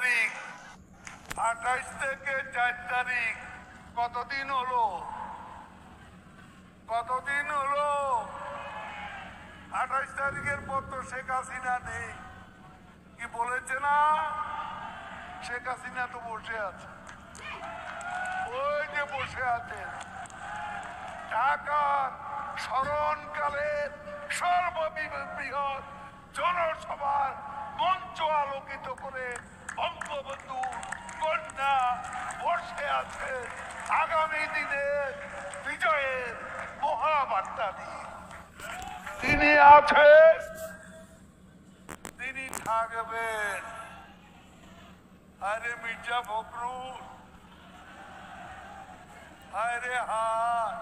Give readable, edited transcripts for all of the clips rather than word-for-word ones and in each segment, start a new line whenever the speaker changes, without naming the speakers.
তারিখ, 28 থেকে 4 তারিখ, কতদিন হলো? 28 তারিখের পর তো শেখ হাসিনা নেই। কি বলেছে না? শেখ হাসিনা তো বসে আছে, ওই যে বসে আছে। ঢাকার স্মরণকালের সর্ববৃহৎ জনসভার মঞ্চ আলোকিত করে বঙ্গবন্ধু কন্যা বসে আছে আগামী দিনের বিজয়ের মহাবার্তা দিয়ে। তিনি আছেন, তিনি থাকবেন। আরে মির্জা ফখরুল, আরে হাত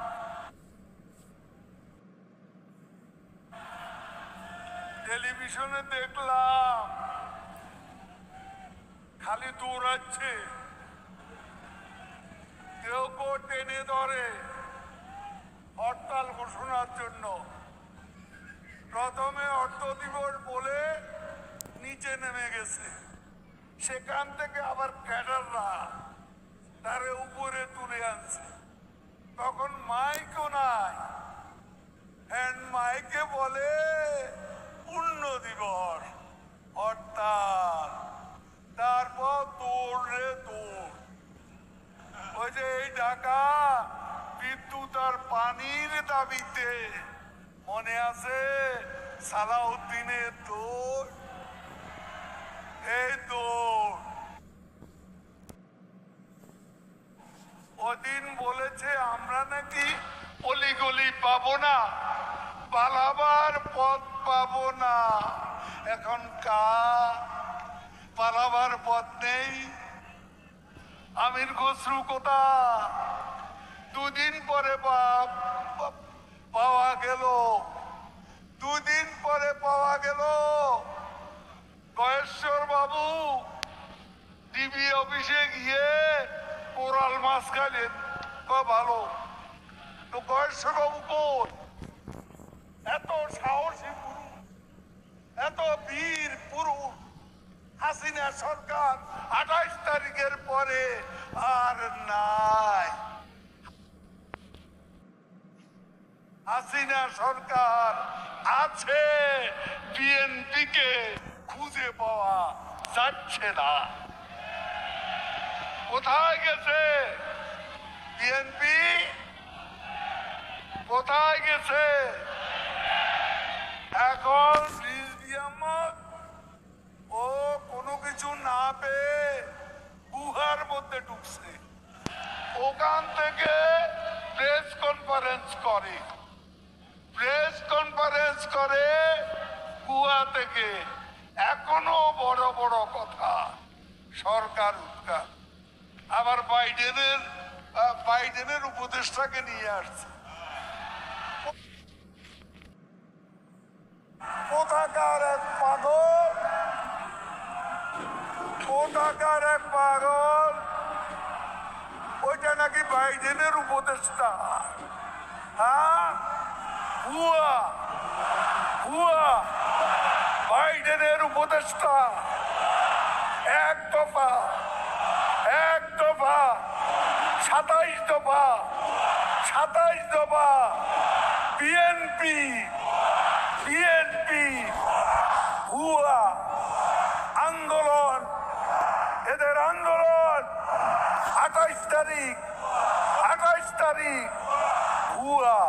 টেলিভিশনে দেখলাম খালি দৌড়াচ্ছে, কেউ কেউ টেনে ধরে হরতাল ঘোষণার জন্য। প্রথমে অর্থ দিবস বলে নিচে নেমে গেছে, সেখান থেকে আবার ক্যাডাররা তারে উপরে তুলে আনছে। তখন মাইকও নাই, হ্যান্ড মাইকে বলে পূর্ণ দিবস হরতাল। তারপর দৌড় রে দৌড়। ওই যে এই ঢাকা বিদ্যুৎ আর পানির দাবিতে মনে আছে সালাউদ্দিনের দৌড়, এই দৌড়। ওদিন বলেছে আমরা নাকি অলিগলি পাবো না, পালাবার পথ পাবো না। এখন পালাবার পথ নেই। আমির খসরু কোথা? দুদিন পরে পাওয়া গেল, দুদিন পরে পাওয়া গেল। গয়েশ্বর বাবু ডিবি অফিসে গিয়ে কোরাল মাছ খাইলেন, ভালো তো। গয়েশ্বর বাবু কোন? এত সাহসী পুরুষ, এত বীর পুরুষ হাসিনা সরকার 28 তারিখের পরে আর নাই। হাসিনা সরকার আছে, বিএনপিকে খুঁজে পাওয়া যাচ্ছে না। কোথায় গেছে বিএনপি? কোথায় গেছে? এখন ও কোনো কিছু না পেয়ে গুহার মধ্যে ঢুকছে, ওখান থেকে প্রেস কনফারেন্স করে, গুহা থেকে। এখনো বড় বড় কথা, সরকার উৎখাত। আবার বাইডেনের উপদেষ্টাকে নিয়ে আসছে। কোথাকার এক পাগল, ওইটা নাকি বাইডেনের উপদেষ্টা। হ্যাঁ, ভুয়া বাইডেনের উপদেষ্টা। এক দফা 27 দফা বিএনপি ভুয়া আন্দোলন। এদের আন্দোলন 28 তারিখ ভুয়া।